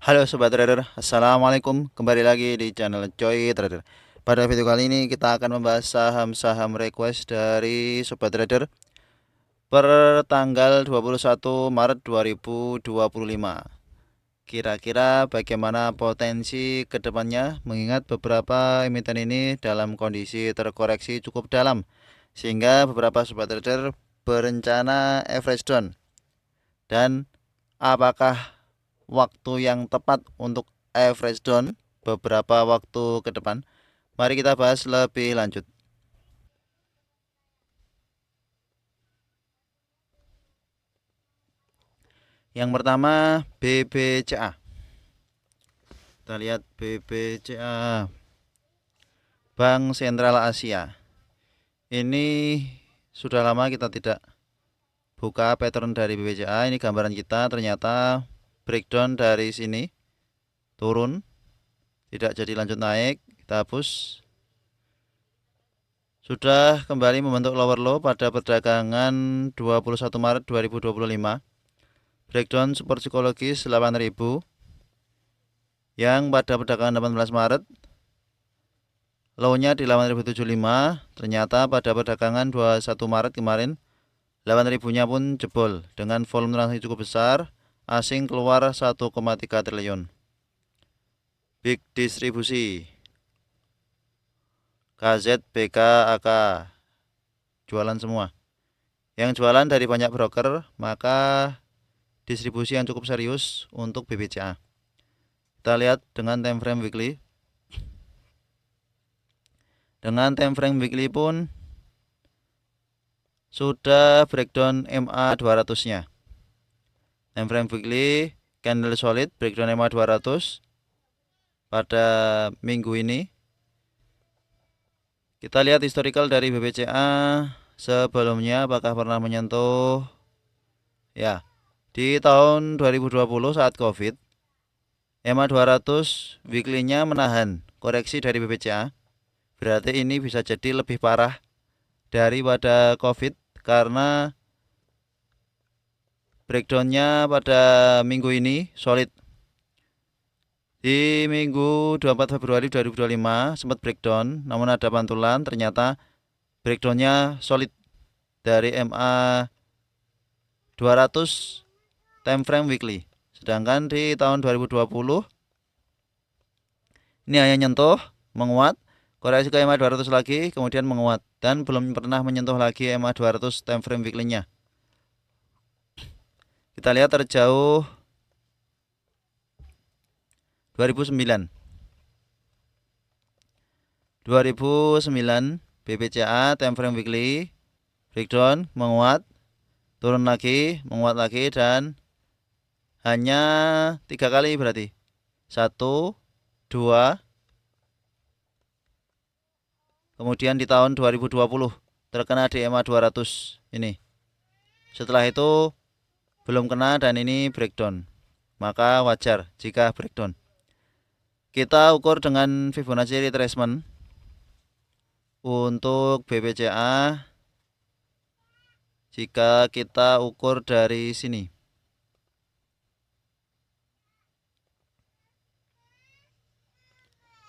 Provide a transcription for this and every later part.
Halo Sobat Trader, Assalamualaikum. Kembali lagi di channel Coy Trader. Pada video kali ini kita akan membahas saham-saham request dari Sobat Trader per tanggal 21 Maret 2025. Kira-kira bagaimana potensi kedepannya mengingat beberapa emiten ini dalam kondisi terkoreksi cukup dalam sehingga beberapa Sobat Trader berencana average down. Dan apakah waktu yang tepat untuk average down beberapa waktu ke depan? Mari kita bahas lebih lanjut. Yang pertama BBCA. Kita lihat BBCA, Bank Sentral Asia. Ini sudah lama kita tidak buka pattern dari BBCA. Ini gambaran kita, ternyata breakdown dari sini turun, tidak jadi lanjut naik, kita hapus. Sudah kembali membentuk lower low pada perdagangan 21 Maret 2025. Breakdown support psikologis 8000 yang pada perdagangan 18 Maret low-nya di 8075. Ternyata pada perdagangan 21 Maret kemarin 8000-nya pun jebol dengan volume transaksi cukup besar, asing keluar 1,3 triliun. Big distribusi KZ, BK, AK jualan semua. Yang jualan dari banyak broker, maka distribusi yang cukup serius untuk BBCA. Kita lihat dengan time frame weekly. Dengan time frame weekly pun sudah breakdown MA 200-nya. Time frame weekly candle solid breakdown MA 200 pada minggu ini. Kita lihat historical dari BBCA sebelumnya apakah pernah menyentuh ya di tahun 2020 saat Covid. MA 200 weekly-nya menahan koreksi dari BBCA. Berarti ini bisa jadi lebih parah daripada Covid karena breakdownnya pada minggu ini solid. Di minggu 24 Februari 2025 sempat breakdown, namun ada pantulan, ternyata breakdownnya solid dari MA 200 time frame weekly. Sedangkan di tahun 2020 ini hanya nyentuh, menguat, koreksi ke MA 200 lagi, kemudian menguat, dan belum pernah menyentuh lagi MA 200 time frame weekly-nya. Kita lihat terjauh 2009 BBCA time frame weekly breakdown, menguat, turun lagi, menguat lagi, dan hanya 3 kali berarti 1, 2, kemudian di tahun 2020 terkena di MA 200 ini. Setelah itu belum kena dan ini breakdown, maka wajar jika breakdown. Kita ukur dengan Fibonacci retracement untuk BBCA. Jika kita ukur dari sini,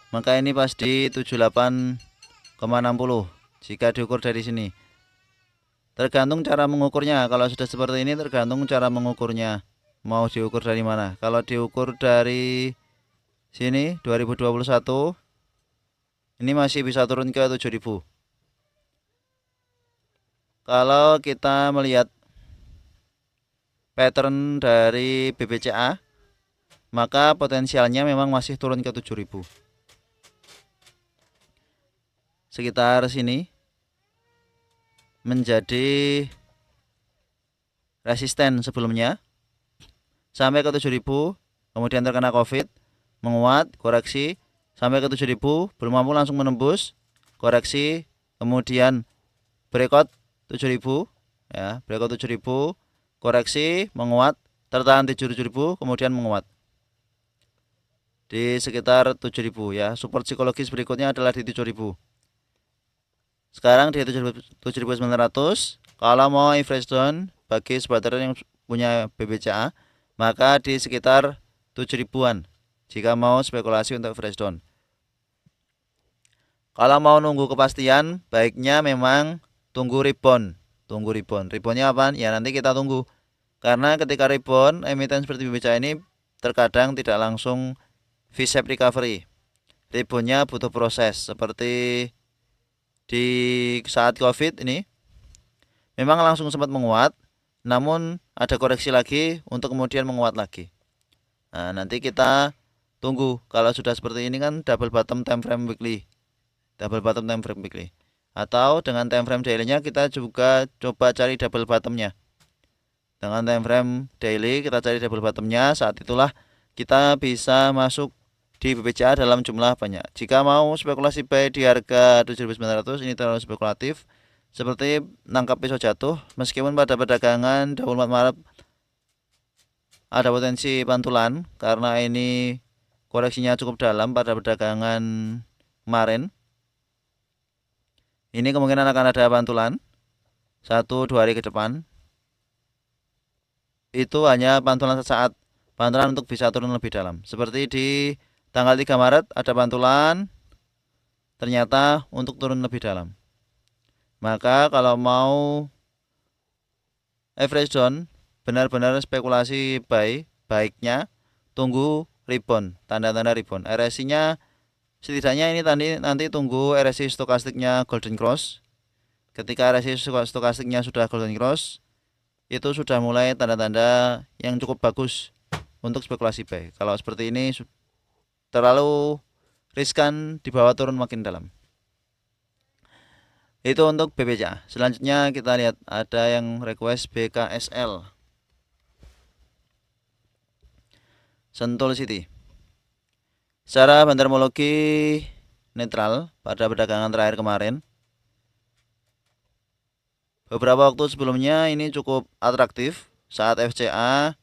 maka ini pas di 78,60 jika diukur dari sini. Tergantung cara mengukurnya. Kalau sudah seperti ini tergantung cara mengukurnya. Mau diukur dari mana? Kalau diukur dari sini 2021 ini masih bisa turun ke 7000. Kalau kita melihat pattern dari BBCA, maka potensialnya memang masih turun ke 7000. Sekitar sini menjadi resisten sebelumnya sampai ke 7000, kemudian terkena Covid, menguat, koreksi sampai ke 7000, belum mampu langsung menembus, koreksi, kemudian breakout 7000 ya, breakout 7000, koreksi, menguat, tertahan di 7000, kemudian menguat di sekitar 7000 ya. Support psikologis berikutnya adalah di 7000. Sekarang di 7900. Kalau mau average down bagi sobat trader yang punya BBCA, maka di sekitar 7.000-an jika mau spekulasi untuk average down. Kalau mau nunggu kepastian, baiknya memang tunggu rebound. Reboundnya apa? Ya nanti kita tunggu. Karena ketika rebound, emiten seperti BBCA ini terkadang tidak langsung V-shape recovery. Reboundnya butuh proses. Seperti di saat COVID ini, memang langsung sempat menguat, namun ada koreksi lagi untuk kemudian menguat lagi. Nah, nanti kita tunggu. Kalau sudah seperti ini kan double bottom time frame weekly. Atau dengan time frame daily-nya kita juga coba cari double bottom-nya. Dengan time frame daily kita cari double bottom-nya, saat itulah kita bisa masuk di BBCA dalam jumlah banyak. Jika mau spekulasi buy di harga 7.900 ini terlalu spekulatif, seperti nangkap pisau jatuh, meskipun pada perdagangan 24 Maret ada potensi pantulan karena ini koreksinya cukup dalam pada perdagangan kemarin. Ini kemungkinan akan ada pantulan 1-2 hari ke depan. Itu hanya pantulan sesaat, pantulan untuk bisa turun lebih dalam. Seperti di tanggal 3 Maret ada pantulan, ternyata untuk turun lebih dalam. Maka kalau mau average down, benar-benar spekulasi buy, baiknya tunggu rebound, tanda-tanda rebound. RSI-nya setidaknya ini nanti tunggu RSI stokastiknya golden cross. Ketika RSI stokastiknya sudah golden cross, itu sudah mulai tanda-tanda yang cukup bagus untuk spekulasi buy. Kalau seperti ini terlalu riskan, dibawa turun makin dalam. Itu untuk BBCA. Selanjutnya kita lihat ada yang request BKSL. Sentul City. Secara bandarmologi netral pada perdagangan terakhir kemarin, beberapa waktu sebelumnya ini cukup atraktif. Saat FCA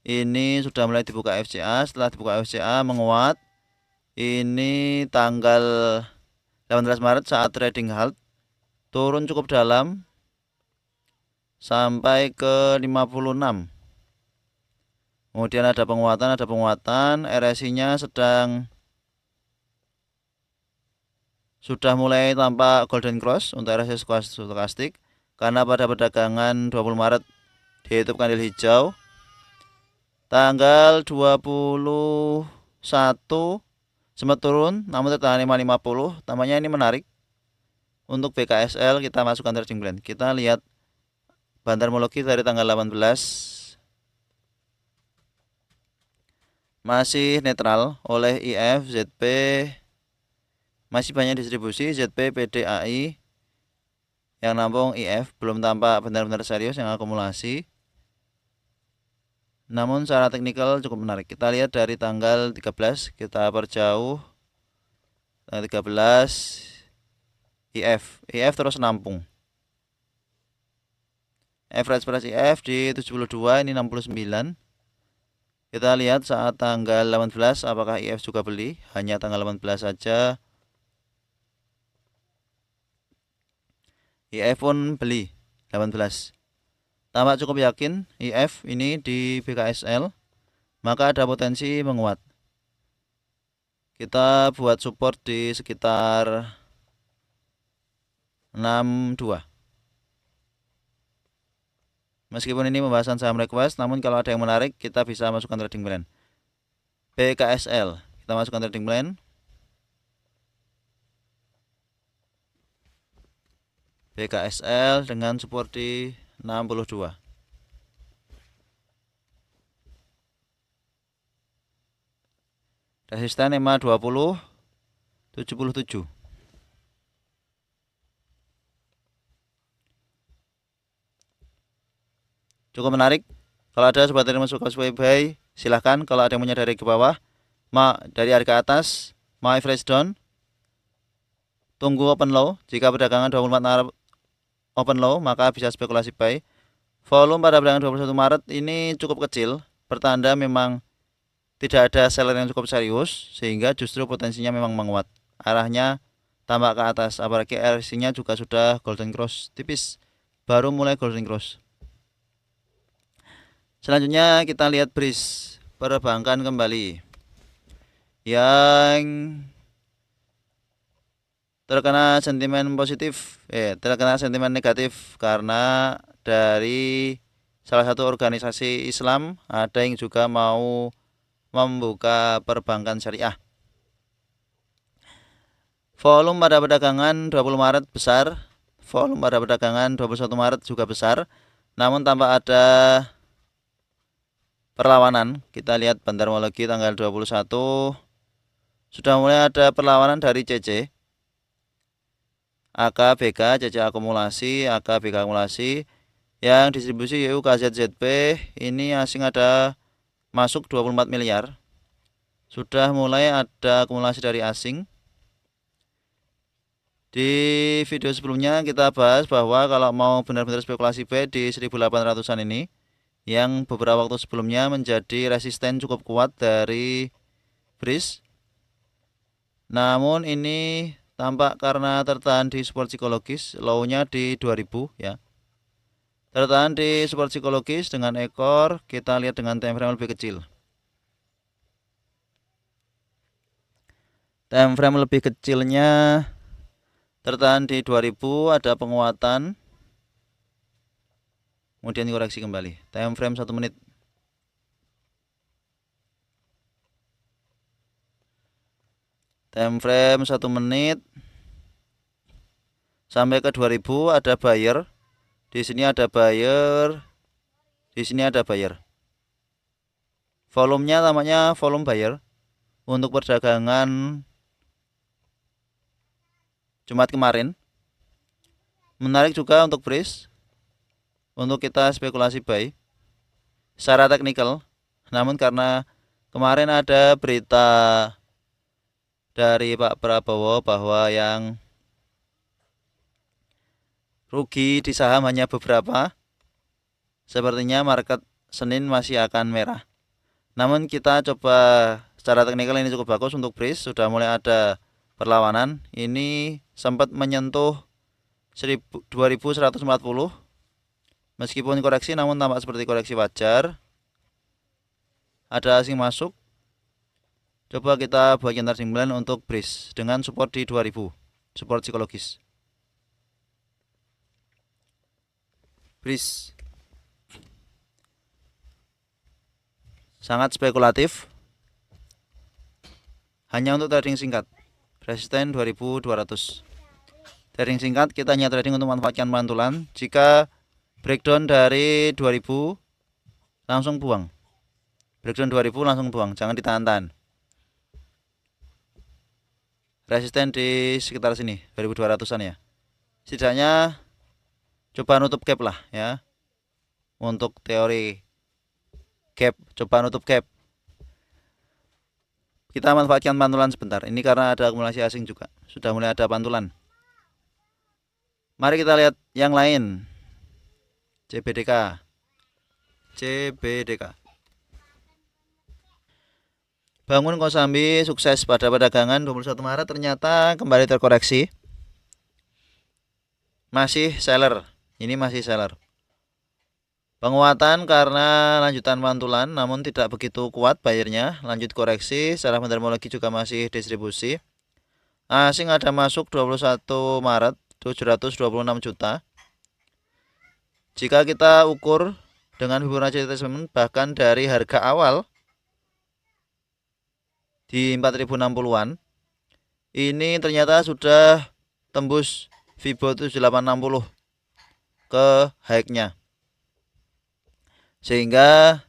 ini sudah mulai dibuka FCA, setelah dibuka FCA menguat. Ini tanggal 18 Maret saat trading halt turun cukup dalam sampai ke 56. Kemudian ada penguatan, RSI-nya sudah mulai tampak golden cross untuk RSI stokastik karena pada perdagangan 20 Maret ditutup kandil hijau. Tanggal 21 sempat turun namun tertahan 550. Tampaknya ini menarik. Untuk BKSL kita masukkan trading plan. Kita lihat bandarmologi dari tanggal 18 masih netral oleh IF, ZP, masih banyak distribusi ZP, PDAI yang nampung IF, belum tampak benar-benar serius yang akumulasi. Namun secara teknikal cukup menarik. Kita lihat dari tanggal 13, kita perjauh tanggal 13 IF terus nampung. Average price IF di 72, ini 69. Kita lihat saat tanggal 18 apakah IF juga beli, hanya tanggal 18 saja. IF pun beli 18. Tampak cukup yakin IF ini di BKSL, maka ada potensi menguat. Kita buat support di sekitar 62. Meskipun ini pembahasan saham request, namun kalau ada yang menarik kita bisa masukkan trading plan. BKSL, kita masukkan trading plan. BKSL dengan support di 62. Resisten EMA 20 77. Cukup menarik. Kalau ada sobat trader masuk ke buy, silahkan. Kalau ada yang menyadari ke bawah, dari harga atas mau average down, tunggu open low. Jika perdagangan 24 Maret open low, maka bisa spekulasi buy. Volume pada perdagangan 21 Maret ini cukup kecil, pertanda memang tidak ada seller yang cukup serius, sehingga justru potensinya memang menguat. Arahnya tambah ke atas, apalagi RSI-nya juga sudah golden cross tipis, baru mulai golden cross. Selanjutnya kita lihat Breeze perbankan kembali yang terkena sentimen terkena sentimen negatif karena dari salah satu organisasi Islam ada yang juga mau membuka perbankan syariah. Volume pada perdagangan 20 Maret besar, volume pada perdagangan 21 Maret juga besar, namun tampak ada perlawanan. Kita lihat bentarmologi tanggal 21 sudah mulai ada perlawanan dari CC, AK, BK, CC akumulasi, AK, BK akumulasi. Yang distribusi YU KZZP ini asing ada masuk 24 miliar. Sudah mulai ada akumulasi dari asing. Di video sebelumnya kita bahas bahwa kalau mau benar-benar spekulasi buy di 1800-an ini, yang beberapa waktu sebelumnya menjadi resisten cukup kuat dari BRIS. Namun ini tampak karena tertahan di support psikologis, low-nya di 2000 ya. Tertahan di support psikologis dengan ekor, kita lihat dengan time frame lebih kecil. Time frame lebih kecilnya tertahan di 2000, ada penguatan. Kemudian koreksi kembali. Time frame 1 menit. Time frame 1 menit sampai ke 2000 ada buyer. Di sini ada buyer. Di sini ada buyer. Volumenya namanya volume buyer untuk perdagangan Jumat kemarin. Menarik juga untuk BRIS untuk kita spekulasi buy secara teknikal. Namun karena kemarin ada berita dari Pak Prabowo bahwa yang rugi di saham hanya beberapa, sepertinya market Senin masih akan merah. Namun kita coba secara teknikal ini cukup bagus untuk BRIS, sudah mulai ada perlawanan. Ini sempat menyentuh 2140. Meskipun koreksi namun tampak seperti koreksi wajar. Ada asing masuk. Coba kita buat trading plan untuk BRIS dengan support di 2000, support psikologis. BRIS sangat spekulatif, hanya untuk trading singkat. Resisten 2200. Trading singkat kita hanya trading untuk manfaatkan pantulan. Jika breakdown dari 2000 langsung buang. Breakdown 2000 langsung buang, jangan ditahan-tahan. Resisten di sekitar sini 2200-an ya. Setidaknya coba nutup gap lah ya. Untuk teori gap, coba nutup gap. Kita manfaatkan pantulan sebentar. Ini karena ada akumulasi asing juga. Sudah mulai ada pantulan. Mari kita lihat yang lain. CBDK. Bangun Kosambi sukses pada perdagangan 21 Maret ternyata kembali terkoreksi. Masih seller. Ini masih seller. Penguatan karena lanjutan pantulan namun tidak begitu kuat bayarnya. Lanjut koreksi, secara fundamentologi juga masih distribusi. Asing ada masuk 21 Maret 726 juta. Jika kita ukur dengan Fibonacci retracement bahkan dari harga awal di 4060-an, ini ternyata sudah tembus Fibo 7860 ke high-nya. Sehingga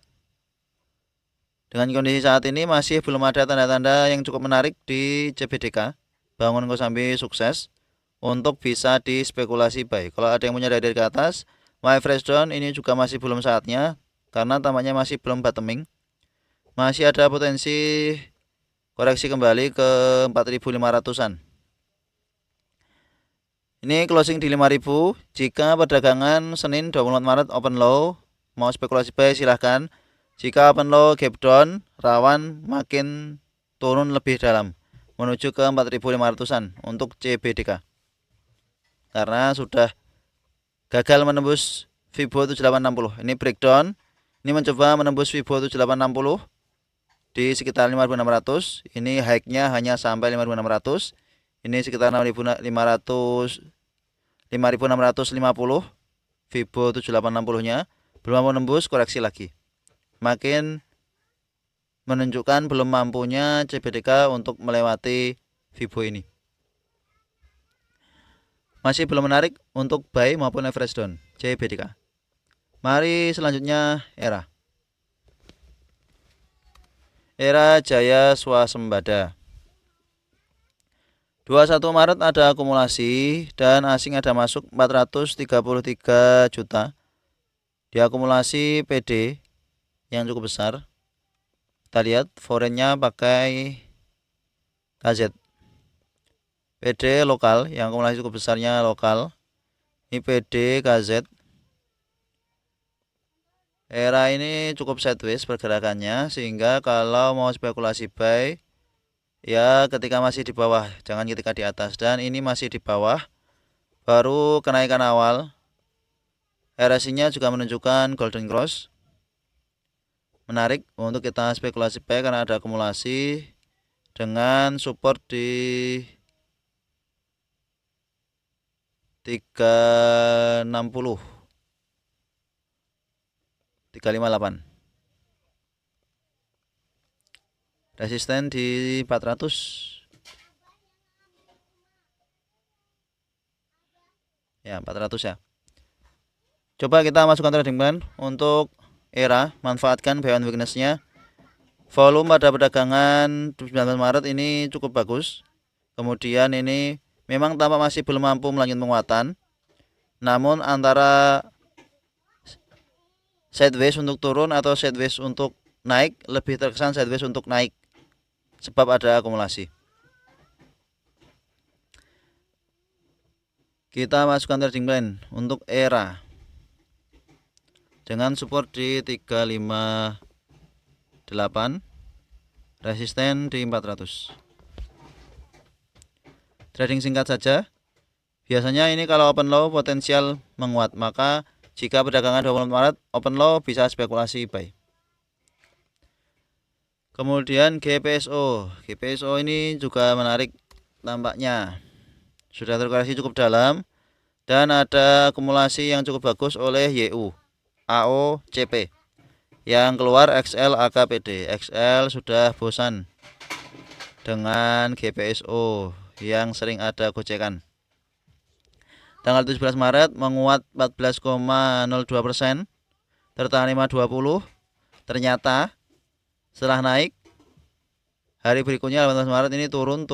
dengan kondisi saat ini masih belum ada tanda-tanda yang cukup menarik di CBDK. Bangun Kosambi sukses untuk bisa dispekulasi buy. Kalau ada yang punya dari ke atas, my fresh down ini juga masih belum saatnya karena tampaknya masih belum bottoming. Masih ada potensi koreksi kembali ke 4500-an. Ini closing di 5000. Jika perdagangan Senin 24 Maret open low, mau spekulasi buy silahkan. Jika open low gap down, rawan makin turun lebih dalam menuju ke 4500-an untuk CBDK. Karena sudah gagal menembus Fibo 7860. Ini breakdown. Ini mencoba menembus Fibo 7860. di sekitar 5.600. Ini high-nya hanya sampai 5.600. Ini sekitar 5.500 5.650. Fibo 7860-nya belum mampu nembus, koreksi lagi. Makin menunjukkan belum mampunya CBDK untuk melewati Fibo ini. Masih belum menarik untuk buy maupun average down CBDK. Mari selanjutnya ERA. ERA Jaya Swasembada. 21 Maret ada akumulasi dan asing ada masuk 433 juta. Diakumulasi PD yang cukup besar. Kita lihat foreignnya pakai KZ. PD lokal yang akumulasi cukup besarnya lokal. Ini PD KZ. ERA ini cukup sideways pergerakannya, sehingga kalau mau spekulasi buy ya ketika masih di bawah, jangan ketika di atas. Dan ini masih di bawah, baru kenaikan awal. RSI-nya juga menunjukkan golden cross. Menarik untuk kita spekulasi buy karena ada akumulasi dengan support di 360 358. Resisten di 400. Ya, 400 ya. Coba kita masukkan trading plan untuk ERA, manfaatkan buy on weakness-nya. Volume pada perdagangan 19 Maret ini cukup bagus. Kemudian ini memang tampak masih belum mampu melanjutkan penguatan. Namun antara sideways untuk turun atau sideways untuk naik, lebih terkesan sideways untuk naik sebab ada akumulasi. Kita masukkan trading plan untuk ERA dengan support di 358, resisten di 400. Trading singkat saja. Biasanya ini kalau open low potensial menguat, maka jika perdagangan 24 Maret open low bisa spekulasi buy. Kemudian GPSO. GPSO ini juga menarik tampaknya. Sudah terkoreksi cukup dalam dan ada akumulasi yang cukup bagus oleh YU, AO, CP. Yang keluar XL, AKPD. XL sudah bosan dengan GPSO yang sering ada gocekan. Tanggal 17 Maret menguat 14,02%, tertahan 520. Ternyata setelah naik hari berikutnya 18 Maret ini turun.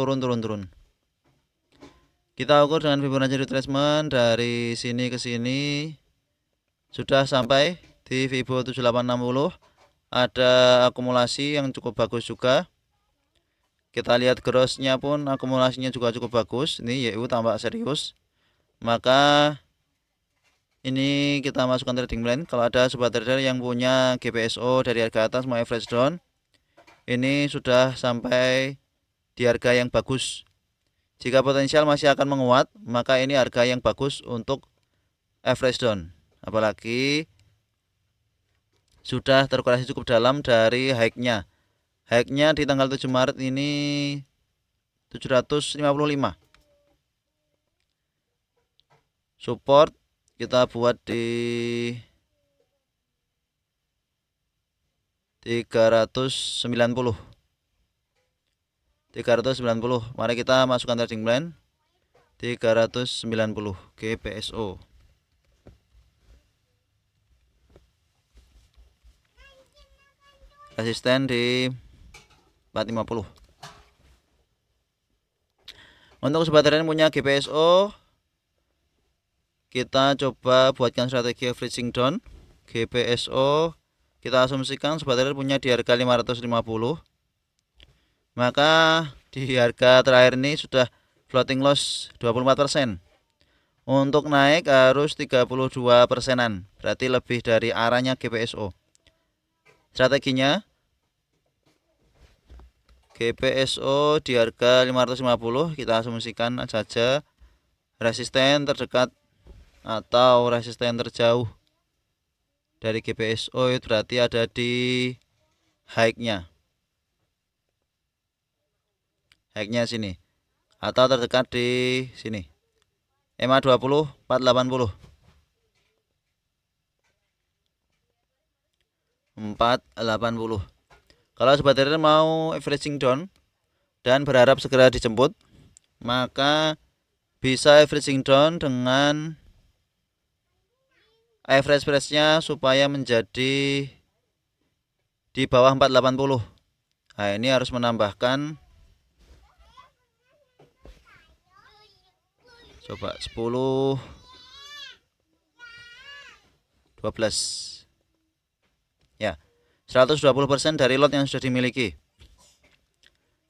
Kita ukur dengan Fibonacci retracement dari sini ke sini sudah sampai di Fibo 7860. Ada akumulasi yang cukup bagus juga. Kita lihat grossnya pun akumulasinya juga cukup bagus. Ini YU tampak serius. Maka ini kita masukkan trading plan. Kalau ada sobat trader yang punya GPSO dari harga atas mau average down, ini sudah sampai di harga yang bagus. Jika potensial masih akan menguat, maka ini harga yang bagus untuk average down. Apalagi sudah terkoreksi cukup dalam dari high-nya. High-nya di tanggal 7 Maret ini 755. Support kita buat di 390. Mari kita masukkan trading plan 390 GPSO. Resisten di 450. Untuk sobat trader yang punya GPSO, kita coba buatkan strategi averaging down. GPSO kita asumsikan sobat trader punya di harga 550. Maka di harga terakhir ini sudah floating loss 24%. Untuk naik harus 32%-an, berarti lebih dari arahnya GPSO. Strateginya GPSO di harga 550, kita asumsikan saja resisten terdekat atau resisten terjauh dari GPSO itu berarti ada di high-nya. hacknya sini atau terdekat di sini. EMA 20 480 480. Kalau sobat trader mau averaging down dan berharap segera dijemput, maka bisa averaging down dengan average price-nya supaya menjadi di bawah 480. Nah, ini harus menambahkan coba 10 12 ya, 120% dari lot yang sudah dimiliki.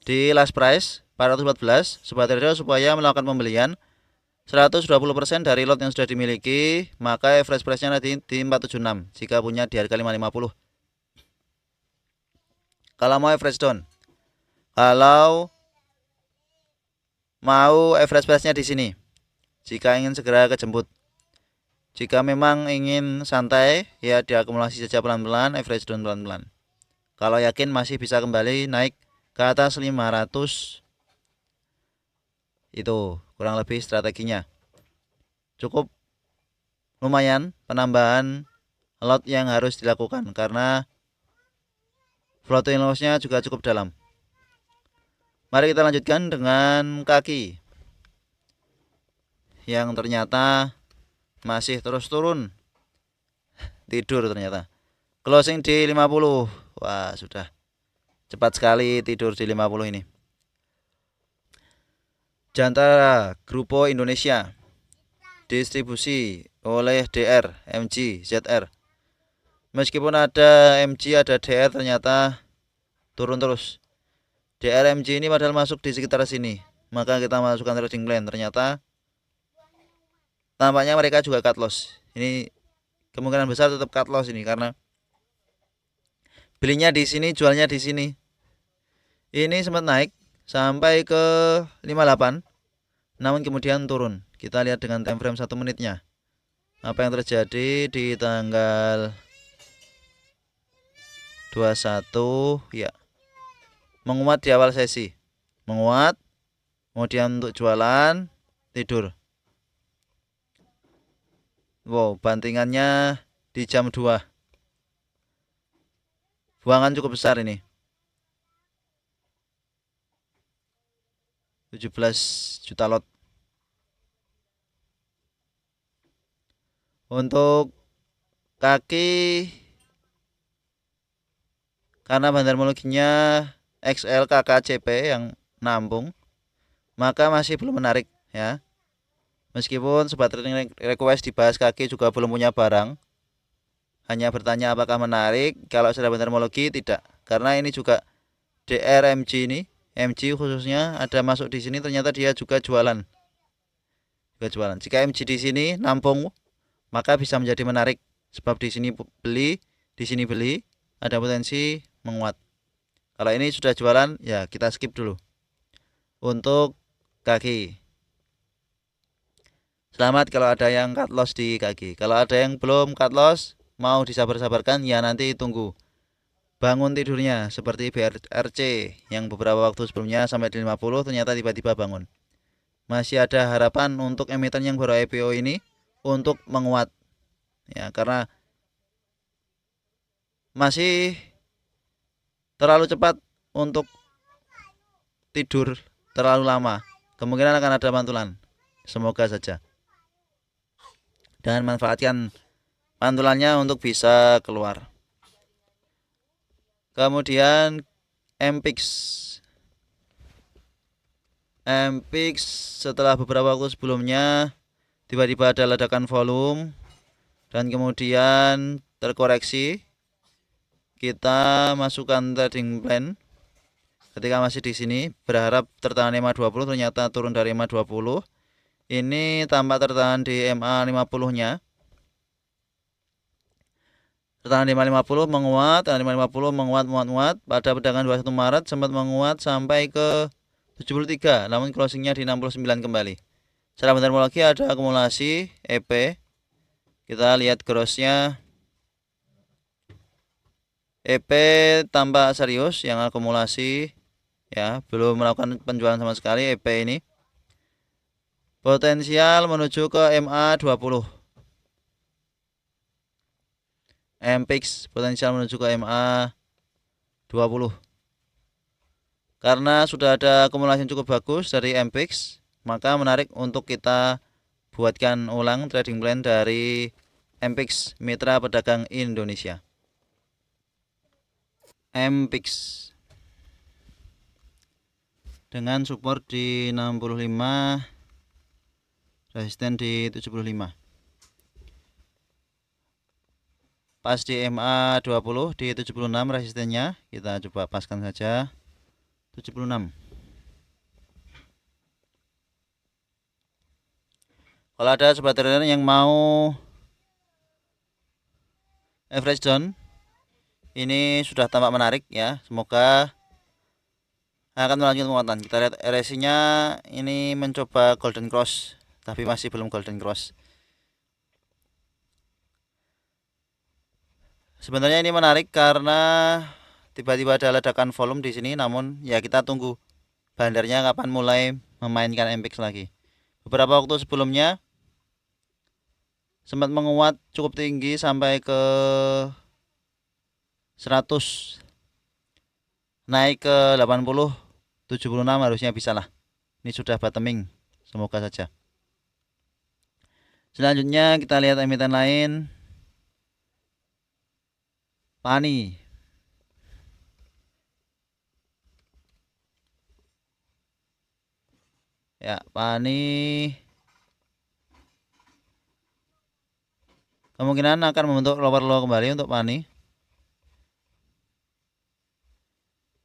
Di last price 414, sobat trader supaya melakukan pembelian 120% dari lot yang sudah dimiliki, maka average price-nya nanti di 476 jika punya di harga 550. Kalau mau average down, kalau mau average price-nya di sini, jika ingin segera kejemput. Jika memang ingin santai, ya diakumulasi saja pelan-pelan, average down pelan-pelan. Kalau yakin masih bisa kembali naik ke atas 500, itu kurang lebih strateginya. Cukup lumayan penambahan lot yang harus dilakukan karena floating loss-nya juga cukup dalam. Mari kita lanjutkan dengan kaki yang ternyata masih terus turun. Tidur ternyata. Closing di 50. Wah, sudah cepat sekali tidur di 50 ini. Jantara Grupo Indonesia distribusi oleh DR, MG, ZR. Meskipun ada MG, ada DR, ternyata turun terus. DR MG ini padahal masuk di sekitar sini, maka kita masukkan trading plan. Ternyata tampaknya mereka juga cut loss. Ini kemungkinan besar tetap cut loss ini karena belinya di sini, jualnya di sini. Ini sempat naik sampai ke 58, namun kemudian turun. Kita lihat dengan time frame 1 menitnya. Apa yang terjadi di tanggal 21 ya. Menguat di awal sesi. Menguat, kemudian untuk jualan, tidur. Wow, bantingannya di jam 2. Buangan cukup besar ini. 17 juta lot. Untuk kaki karena bandarmologinya XL KKCP yang nampung, maka masih belum menarik ya. Meskipun sobat trading request dibahas kaki juga belum punya barang, hanya bertanya apakah menarik. Kalau sudah bandarmologi tidak, karena ini juga DRMG ini, MG khususnya ada masuk di sini, ternyata dia juga jualan. Jika MG di sini nampung, maka bisa menjadi menarik sebab di sini beli, di sini beli, ada potensi menguat. Kalau ini sudah jualan, ya kita skip dulu. Untuk kaki, selamat kalau ada yang cut loss di kaki. Kalau ada yang belum cut loss, mau disabar-sabarkan, ya nanti tunggu bangun tidurnya seperti BRC yang beberapa waktu sebelumnya sampai di 50 ternyata tiba-tiba bangun. Masih ada harapan untuk emiten yang baru IPO ini untuk menguat ya, karena masih terlalu cepat untuk tidur terlalu lama. Kemungkinan akan ada pantulan. Semoga saja. Dan manfaatkan pantulannya untuk bisa keluar. Kemudian MPIX setelah beberapa waktu sebelumnya tiba-tiba ada ledakan volume dan kemudian terkoreksi. Kita masukkan trading plan ketika masih di sini, berharap tertahan EMA 20, ternyata turun dari EMA 20. Ini tampak tertahan di EMA 50-nya. Tertahan di 50 menguat, 50 menguat pada perdagangan 21 Maret sempat menguat sampai ke 73, namun closingnya di 69 kembali. Secara bandarmologi ada akumulasi EP. Kita lihat grossnya. EP tampak serius yang akumulasi ya, belum melakukan penjualan sama sekali EP ini. Potensial menuju ke MA20. MPX potensial menuju ke MA20. Karena sudah ada akumulasi yang cukup bagus dari MPX, maka menarik untuk kita buatkan ulang trading plan dari MPX Mitra Pedagang Indonesia. MPX dengan support di 65, resisten di 75. Pas di MA20 di 76 resistennya, kita coba paskan saja 76. Kalau ada sobat trader yang mau average down, ini sudah tampak menarik ya. Semoga akan melanjutkan penguatan. Kita lihat RSI-nya ini mencoba golden cross, tapi masih belum golden cross. Sebenarnya ini menarik karena tiba-tiba ada ledakan volume di sini, namun ya kita tunggu bandarnya kapan mulai memainkan MPX lagi. Beberapa waktu sebelumnya sempat menguat cukup tinggi sampai ke 100, naik ke 80, 76 harusnya bisa lah. Ini sudah bottoming, semoga saja. Selanjutnya kita lihat emiten lain. Pani. Ya, Pani kemungkinan akan membentuk lower low kembali untuk Pani.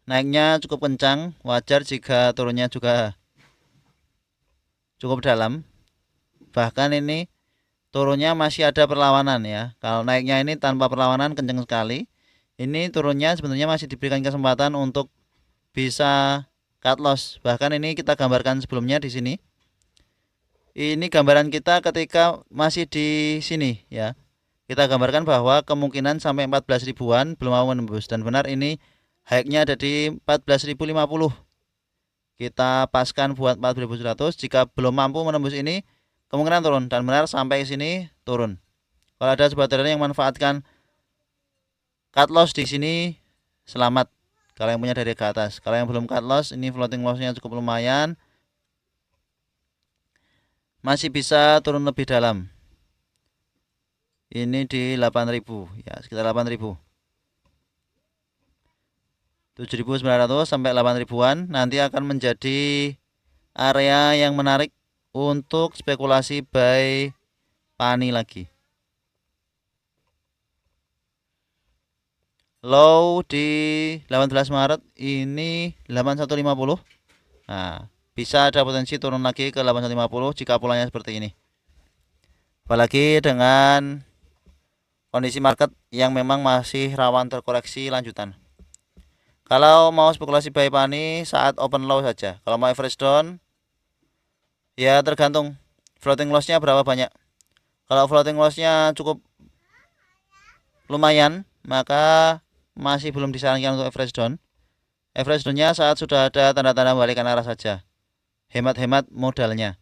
Naiknya cukup kencang, wajar jika turunnya juga cukup dalam. Bahkan ini turunnya masih ada perlawanan ya. Kalau naiknya ini tanpa perlawanan kencang sekali. Ini turunnya sebenarnya masih diberikan kesempatan untuk bisa cut loss. Bahkan ini kita gambarkan sebelumnya di sini. Ini gambaran kita ketika masih di sini ya. Kita gambarkan bahwa kemungkinan sampai 14 ribuan belum mau menembus, dan benar ini high-nya ada di 14.050. Kita paskan buat 4.100. Jika belum mampu menembus ini, kemungkinan turun, dan benar sampai sini turun. Kalau ada sobat trader yang manfaatkan cut loss di sini, selamat. Kalau yang punya dari ke atas. Kalau yang belum cut loss, ini floating loss-nya cukup lumayan. Masih bisa turun lebih dalam. Ini di 8.000 ya, sekitar 8.000. 7.900 sampai 8 ribuan nanti akan menjadi area yang menarik untuk spekulasi buy Pani lagi. Low di 18 Maret ini 8150. Nah, bisa ada potensi turun lagi ke 8150 jika polanya seperti ini. Apalagi dengan kondisi market yang memang masih rawan terkoreksi lanjutan. Kalau mau spekulasi buy Pani saat open low saja. Kalau mau average down, ya tergantung floating loss-nya berapa banyak. Kalau floating loss-nya cukup lumayan, maka masih belum disarankan untuk average down. Average down-nya saat sudah ada tanda-tanda balikan arah saja. Hemat-hemat modalnya.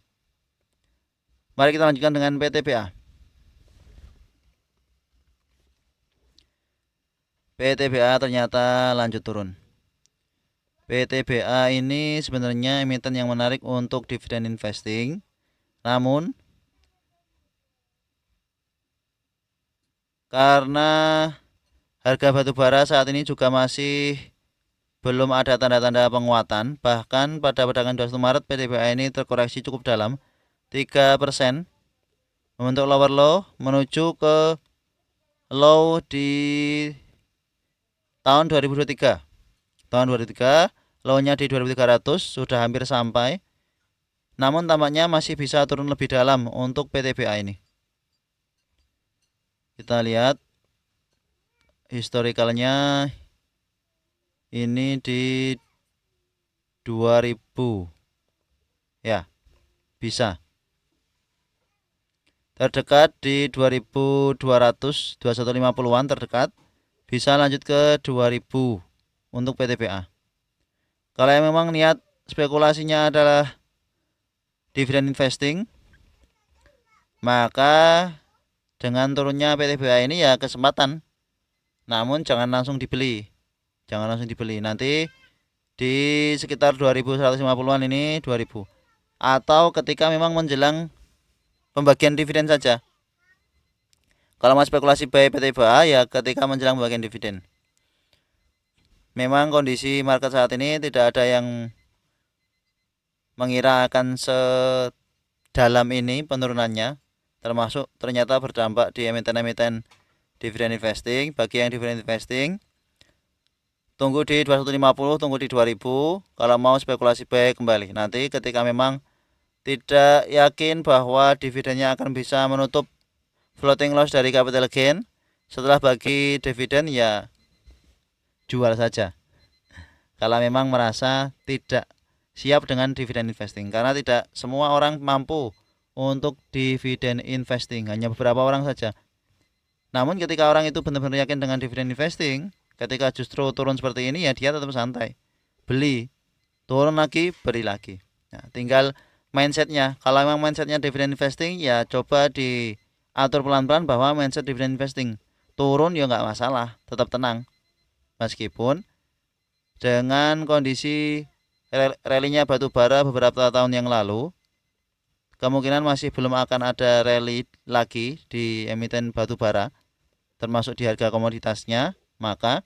Mari kita lanjutkan dengan PTBA. PTBA ternyata lanjut turun. PTBA ini sebenarnya emiten yang menarik untuk dividend investing. Namun karena harga batubara saat ini juga masih belum ada tanda-tanda penguatan. Bahkan pada perdagangan 21 Maret PTBA ini terkoreksi cukup dalam 3%, membentuk lower low menuju ke low di tahun 2023. Tahun 2023, low-nya di 2300, sudah hampir sampai. Namun tampaknya masih bisa turun lebih dalam untuk PTBA ini. Kita lihat historicalnya ini di 2000. Ya, bisa. Terdekat di 2200, 2150-an terdekat. Bisa lanjut ke 2000 untuk PTBA. Kalau yang memang niat spekulasinya adalah dividend investing, maka dengan turunnya PTBA ini ya kesempatan. Namun jangan langsung dibeli. Jangan langsung dibeli. Nanti di sekitar 2150-an ini 2000. Atau ketika memang menjelang pembagian dividen saja. Kalau mau spekulasi buy PTBA ya ketika menjelang pembagian dividen. Memang kondisi market saat ini tidak ada yang mengira akan sedalam ini penurunannya, termasuk ternyata berdampak di emiten-emiten dividend investing. Bagi yang dividend investing, tunggu di 2150, tunggu di 2000 kalau mau spekulasi buy kembali. Nanti ketika memang tidak yakin bahwa dividennya akan bisa menutup floating loss dari capital gain, setelah bagi dividen ya jual saja. Kalau memang merasa tidak siap dengan dividen investing, karena tidak semua orang mampu untuk dividen investing, hanya beberapa orang saja. Namun ketika orang itu benar-benar yakin dengan dividen investing, ketika justru turun seperti ini ya dia tetap santai, beli, turun lagi, beli lagi. Nah, tinggal mindsetnya. Kalau memang mindsetnya dividen investing ya coba diatur pelan-pelan bahwa mindset dividen investing turun ya nggak masalah, tetap tenang. Meskipun dengan kondisi rally-nya batu bara beberapa tahun yang lalu, kemungkinan masih belum akan ada rally lagi di emiten batu bara, termasuk di harga komoditasnya, maka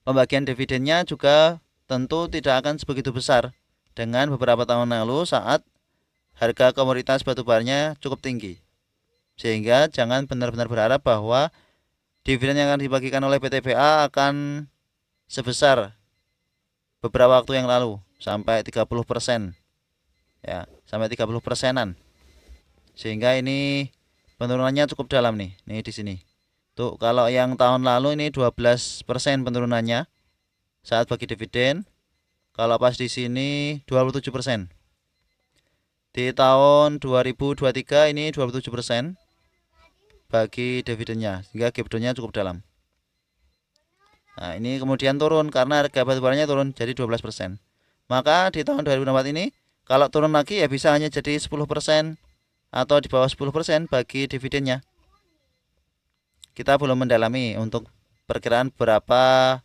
pembagian dividennya juga tentu tidak akan sebegitu besar dengan beberapa tahun lalu saat harga komoditas batubaranya cukup tinggi. Sehingga jangan benar-benar berharap bahwa dividen yang akan dibagikan oleh PTBA akan sebesar beberapa waktu yang lalu sampai 30%, ya, sampai 30%-an. Sehingga ini penurunannya cukup dalam nih di sini. Tuh, kalau yang tahun lalu ini 12% penurunannya saat bagi dividen. Kalau pas di sini 27%. Di tahun 2023 ini 27% bagi dividennya, sehingga gap-nya cukup dalam. Nah, ini kemudian turun karena harga batubaranya turun jadi 12%. Maka di tahun 2024 ini kalau turun lagi ya bisa hanya jadi 10% atau di bawah 10% bagi dividennya. Kita belum mendalami untuk perkiraan berapa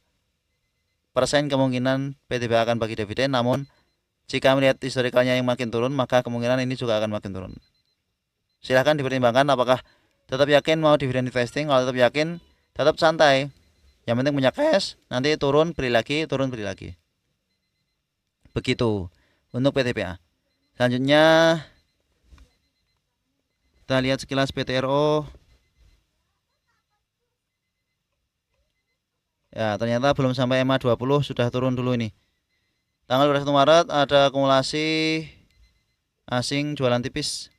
persen kemungkinan PTBA akan bagi dividen, namun jika melihat historikalnya yang makin turun, maka kemungkinan ini juga akan makin turun. Silahkan dipertimbangkan apakah tetap yakin mau dividen investing. Kalau tetap yakin, tetap santai. Yang penting punya cash, nanti turun beli lagi, turun beli lagi. Begitu untuk PTBA. Selanjutnya kita lihat sekilas PTRO. Ya, ternyata belum sampai EMA 20 sudah turun dulu ini. Tanggal 21 Maret ada akumulasi asing jualan tipis.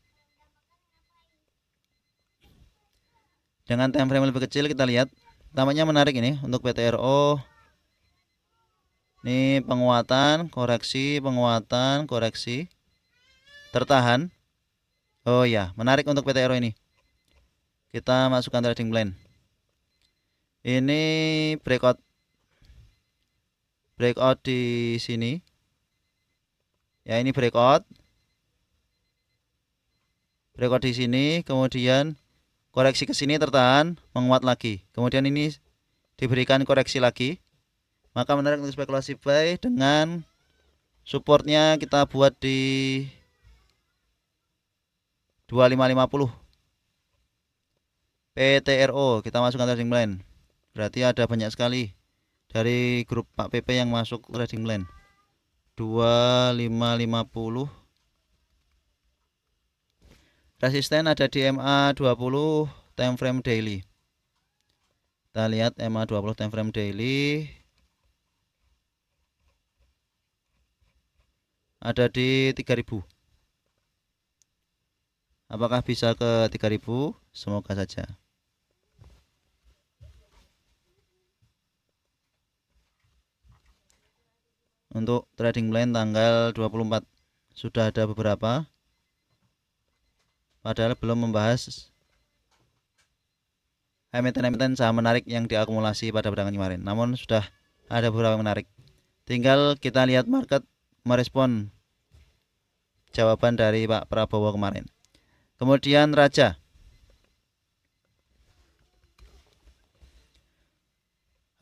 Dengan time frame lebih kecil kita lihat, tampaknya menarik ini untuk PTRO. Ini penguatan, koreksi, tertahan. Oh ya, menarik untuk PTRO ini. Kita masukkan trading plan. Ini breakout di sini. Ya, ini breakout di sini, kemudian koreksi ke sini tertahan, menguat lagi. Kemudian ini diberikan koreksi lagi. Maka menarik untuk spekulasi buy dengan supportnya kita buat di 2550. PTRO kita masukkan trading plan. Berarti ada banyak sekali dari grup Pak PP yang masuk trading plan. 2550. Resisten ada di MA 20 time frame daily. Kita lihat MA 20 time frame daily. Ada di 3000. Apakah bisa ke 3000? Semoga saja. Untuk trading plan tanggal 24 sudah ada beberapa, padahal belum membahas emiten-emiten saham menarik yang diakumulasi pada perdagangan kemarin. Namun sudah ada beberapa menarik. Tinggal kita lihat market merespon jawaban dari Pak Prabowo kemarin. Kemudian Raja.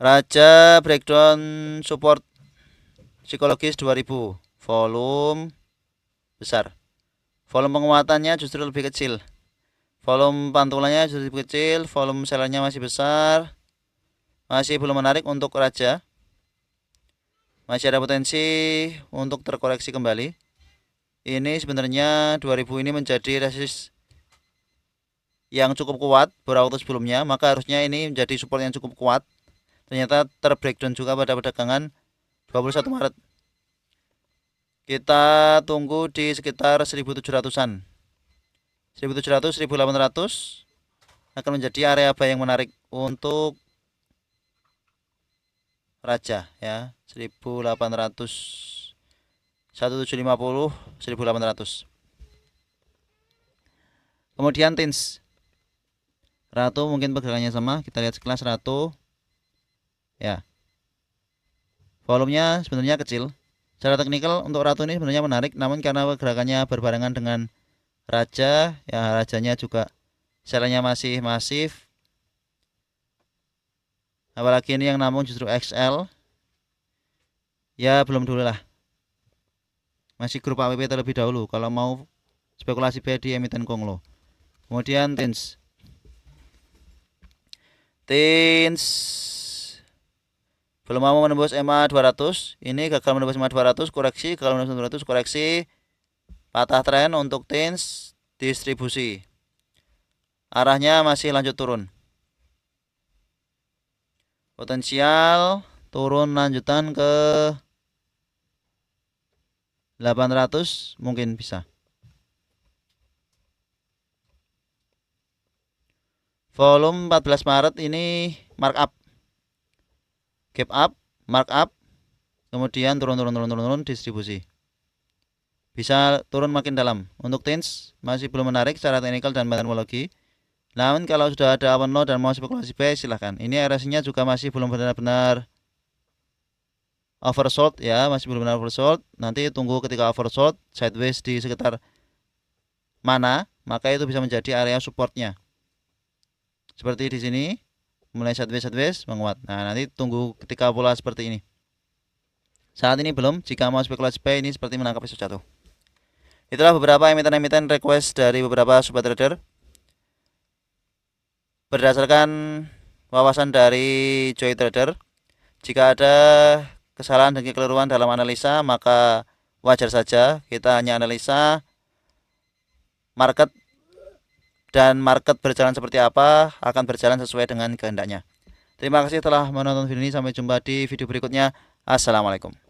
Raja breakdown support psikologis 2000, volume besar. Volume penguatannya justru lebih kecil. Volume pantulannya justru lebih kecil, volume sellernya masih besar. Masih belum menarik untuk Raja. Masih ada potensi untuk terkoreksi kembali. Ini sebenarnya 2000 ini menjadi resist yang cukup kuat beberapa waktu sebelumnya, maka harusnya ini menjadi support yang cukup kuat. Ternyata terbreakdown juga pada perdagangan 21 Maret. Kita tunggu di sekitar 1700-an. 1700 1800 akan menjadi area buy yang menarik untuk Raja ya. 1800 1750 1800. Kemudian Tins Ratu mungkin pergerakannya sama, kita lihat sekelas Ratu ya. Volumenya sebenarnya kecil. Secara teknikal untuk Ratu ini sebenarnya menarik, namun karena pergerakannya berbarengan dengan Raja ya, Rajanya juga selnya masih masif. Apalagi ini yang namun justru XL. Ya belum dulu lah. Masih grup AWP terlebih dahulu kalau mau spekulasi buy di emiten Konglo. Kemudian Tins belum mau menembus EMA 200. Ini gagal menembus EMA 200, koreksi, gagal menembus 200, koreksi. Patah tren untuk Tins distribusi. Arahnya masih lanjut turun. Potensial turun lanjutan ke 800 mungkin bisa. Volume 14 Maret ini markup. Gap up, markup, kemudian turun distribusi. Bisa turun makin dalam. Untuk Tins masih belum menarik secara teknikal dan teknologi. Namun kalau sudah ada open low dan mau spekulasi buy silahkan. Ini RSI-nya juga masih belum benar-benar oversold ya, masih belum benar oversold. Nanti tunggu ketika oversold sideways di sekitar mana, maka itu bisa menjadi area supportnya. Seperti di sini, mulai sideways menguat. Nah, nanti tunggu ketika pola seperti ini. Saat ini belum. Jika mau spekulasi buy ini seperti menangkap isu jatuh. Itulah beberapa emiten-emiten request dari beberapa sobat trader. Berdasarkan wawasan dari Joy Trader, jika ada kesalahan dan kekeliruan dalam analisa, maka wajar saja. Kita hanya analisa market, dan market berjalan seperti apa akan berjalan sesuai dengan kehendaknya. Terima kasih telah menonton video ini. Sampai jumpa di video berikutnya. Assalamualaikum.